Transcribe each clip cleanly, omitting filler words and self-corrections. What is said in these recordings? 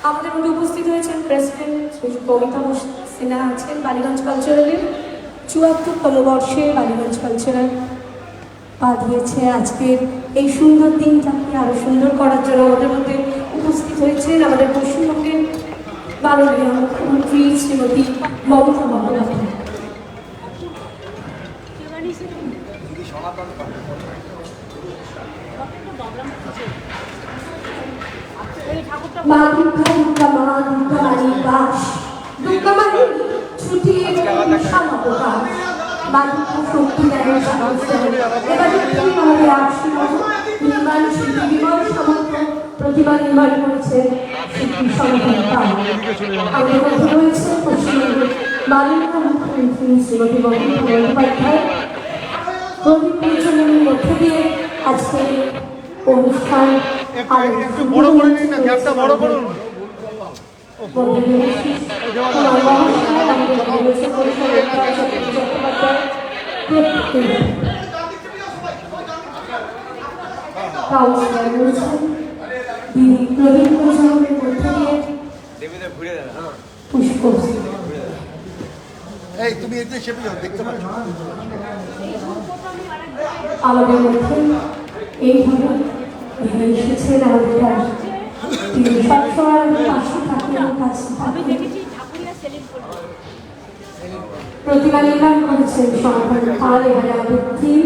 আমাদের মধ্যে উপস্থিত হয়েছেন প্রেসিডেন্ট শ্রী কবিতা সিনহা আছেন বালিগঞ্জ কালচারালের ৭৪তম বর্ষে বালিগঞ্জ কালচারাল পা দিয়েছে। আজকের এই সুন্দর দিনটাকে আরও সুন্দর করার জন্য আমাদের মধ্যে উপস্থিত হয়েছেন আমাদের পশ্চিমবঙ্গের মাননীয় মুখ্যমন্ত্রী শ্রীমতী মমতা বন্দ্যোপাধ্যায়। মা দুর্গা দুর্গা মা দুর্গা মানির বাস, দুর্গা মানির ছুটি এবং সামগ্রবাস, মা দুর্গা শক্তি দেয় সাহসের। এবারে আমাদের আশীর্বাদ নির্মাণ শিল্পী বিমল সামন্ত প্রতিমা নির্মাণ করেছেন শিল্পী সনাতন পাল। আমাদের মধ্যে রয়েছে পশ্চিমবঙ্গের মাননীয় মুখ্যমন্ত্রী শ্রীমতী মমতা বন্দ্যোপাধ্যায়। প্রদীপ প্রজ্বলনের মধ্যে দিয়ে আজকে অনুষ্ঠান একটু বড় করে নিন না, গ্যাপটা বড় করুন। এই তুমি একটু চেপে যাও, দেখতে পাচ্ছ আমাদের মধ্যে এইভাবে এসেছেন আমাদের তিনি সবসময় পাশে থাকেন, কাছে থাকেন। প্রতিমা নির্মাণ করেছেন সনাতন পাল। এবারে আমাদের থিম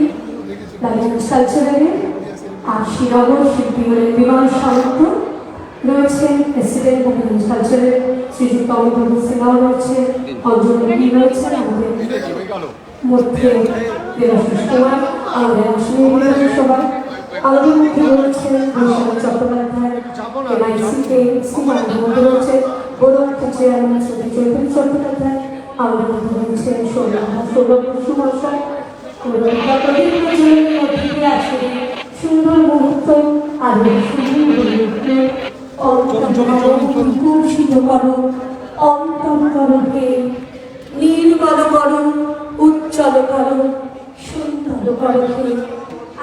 বালিগঞ্জ কালচারালে আশীনগর শিল্পী হলেন বিমল সামন্ত, রয়েছেন প্রেসিডেন্ট বালিগঞ্জ কালচারাল শ্রীযুক্ত অমিতাভ সিনহাও রয়েছেন, অঞ্জলি রয়েছেন আমাদের মধ্যে দেবাশিস কুমার, আমাদের আসলে সবাই আমাদের মধ্যে রয়েছেন বৈশাখ চট্টোপাধ্যায়, এমআইসিতে আমাদের মধ্যে রয়েছে বড়ুয়ার চেয়ারম্যান শ্রী চৈতন্য চট্টোপাধ্যায়, আমাদের মধ্যে রয়েছেন সৌরভ বসু মহাশয়। আছে সুন্দর মুহূর্ত আর অন্তর্ষিত করো অন্তর করো হে নির্মল করো উজ্জ্বল করো সুন্দর করো হে।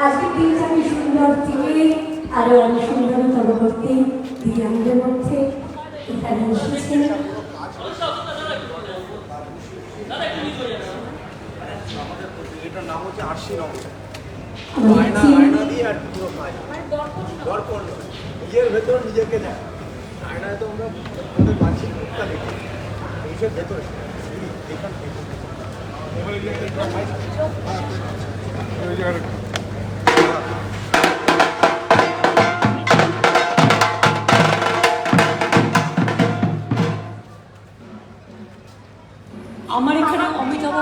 আজকের দিনটাকে সুন্দর থেকে আরো অনেক সুন্দরতর করতে দিদি আমাদের মধ্যে এখানে এসেছেন। এটার নাম হচ্ছে আশীনগর। নিজের ভেতর নিজেকে দেয় আয়নায়, তো আমরা পাচ্ছি এইসব ভেতরে আমার এখানে Amitabh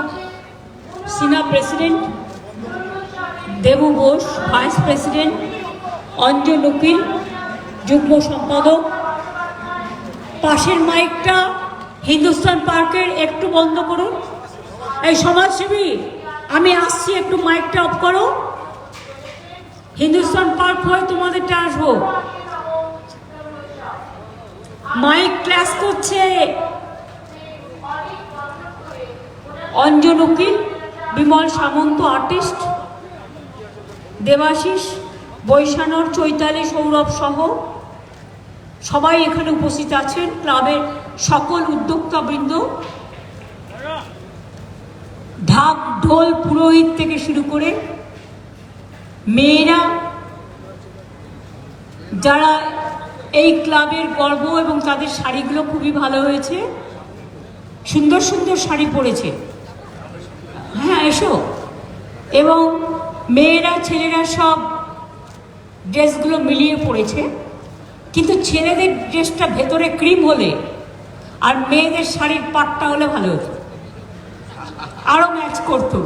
Sinha president, Debu Ghosh vice president, Anjan উকিল যুগ্ম সম্পাদক। পাশের মাইকটা হিন্দুস্তান পার্কের একটু বন্ধ করুন। এই সমাজসেবী আমি আসছি, একটু মাইকটা অফ করো। হিন্দুস্তান পার্ক হয়ে তোমাদেরটা আসবো, মাইক ক্লাস করছে। অঞ্জন উকিল, বিমল সামন্ত আর্টিস্ট, দেবাশিস, বৈশানর, চৈতালি, সৌরভ সহ সবাই এখানে উপস্থিত আছেন। ক্লাবের সকল উদ্যোক্তাবৃন্দ, ঢাক ঢোল পুরোহিত থেকে শুরু করে মেয়েরা যারা এই ক্লাবের গর্ব, এবং তাদের শাড়িগুলো খুবই ভালো হয়েছে, সুন্দর সুন্দর শাড়ি পরেছে। হ্যাঁ এসো। এবং মেয়েরা ছেলেরা সব ড্রেসগুলো মিলিয়ে পড়েছে, কিন্তু ছেলেদের ড্রেসটা ভেতরে ক্রিম হলে আর মেয়েদের শাড়ির পাটটা হলে ভালো হতো, আরো ম্যাচ করতো।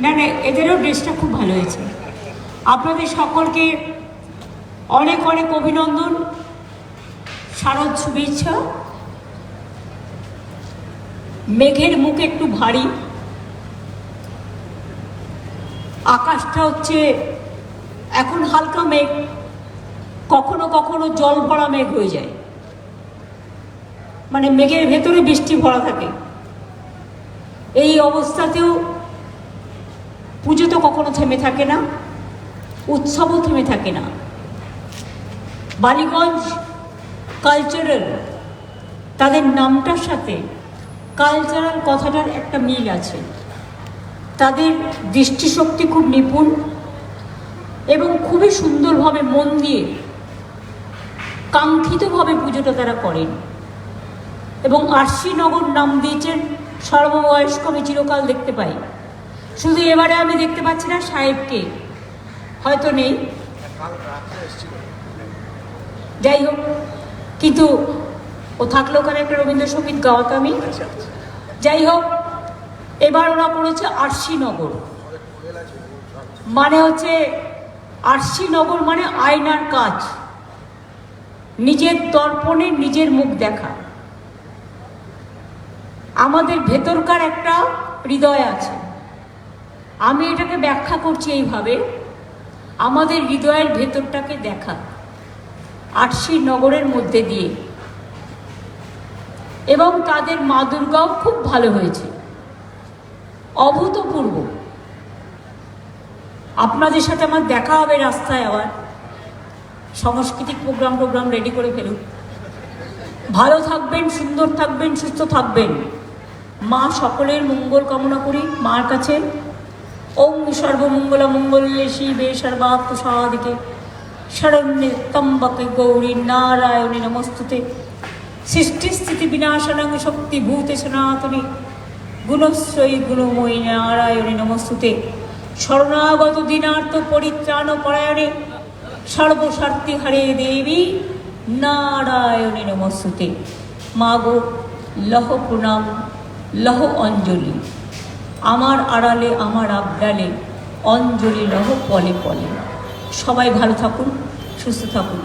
না না, এদেরও ড্রেসটা খুব ভালো হয়েছে। আপনাদের সকলকে অনেক অনেক অভিনন্দন, শারদ শুভেচ্ছা। মেঘের মুখ একটু ভারী, আকাশটা হচ্ছে এখন হালকা মেঘ, কখনো কখনো জল ভরা মেঘ হয়ে যায়, মানে মেঘের ভেতরে বৃষ্টি ভরা থাকে। এই অবস্থাতেও পুজো তো কখনো থেমে থাকে না। উৎসবও থেমে থাকে না। বালিগঞ্জ কালচারাল, তাদের নামটার সাথে কালচারাল কথাটার একটা মিল আছে। তাদের দৃষ্টিশক্তি খুব নিপুণ এবং খুবই সুন্দরভাবে মন দিয়ে কাঙ্ক্ষিতভাবে পুজোটা তারা করেন। এবং আরশি নগর নাম দিয়েছেন সর্ববয়স্ক, আমি চিরকাল দেখতে পাই। শুধু এবারে আমি দেখতে পাচ্ছি না সাহেবকে, হয়তো নেই, কাল রাত্রে এসেছিল। যাই হোক, কিন্তু ও থাকলে ওখানে একটা রবীন্দ্রসঙ্গীত গাওয়াতামই। আচ্ছা আচ্ছা। যাই হোক, এবার ওরা করেছে আরশি নগর, মানে হচ্ছে আরশি নগর মানে আয়নার কাজ, নিজের দর্পণে নিজের মুখ দেখা। আমাদের ভেতরকার একটা হৃদয় আছে, আমি এটাকে ব্যাখ্যা করছি এইভাবে, আমাদের হৃদয়ের ভেতরটাকে দেখা আরশি নগরের মধ্যে দিয়ে। এবং তাদের মা দুর্গাও খুব ভালো হয়েছে, অভূতপূর্ব। আপনাদের সাথে আমার দেখা হবে রাস্তায়, আবার সাংস্কৃতিক প্রোগ্রাম রেডি করে ফেলুন। ভালো থাকবেন, সুন্দর থাকবেন, সুস্থ থাকবেন। মা সকলের মঙ্গল কামনা করি মার কাছে। ওম সর্বমঙ্গলা মঙ্গলে শিবে সর্বাত্ম সাধিকে শরণ্যে ত্র্যম্বকে গৌরী নারায়ণী নমস্তুতে। সৃষ্টিস্থিতি বিনাশনং শক্তিভূতে সনাতনী গুণশ্রয়ী গুণময়ী নারায়ণী নমস্তুতে। শরণাগত দীনার্থ পরিত্রাণ পরায়ণে সর্বস্বার্থী হরে দেবী নারায়ণী নমস্তুতে। মা গো, লহ প্রণাম, লহ অঞ্জলি, আমার আড়ালে আমার আবডালে অঞ্জলি লহ পলে পলে। সবাই ভালো থাকুন, সুস্থ থাকুন।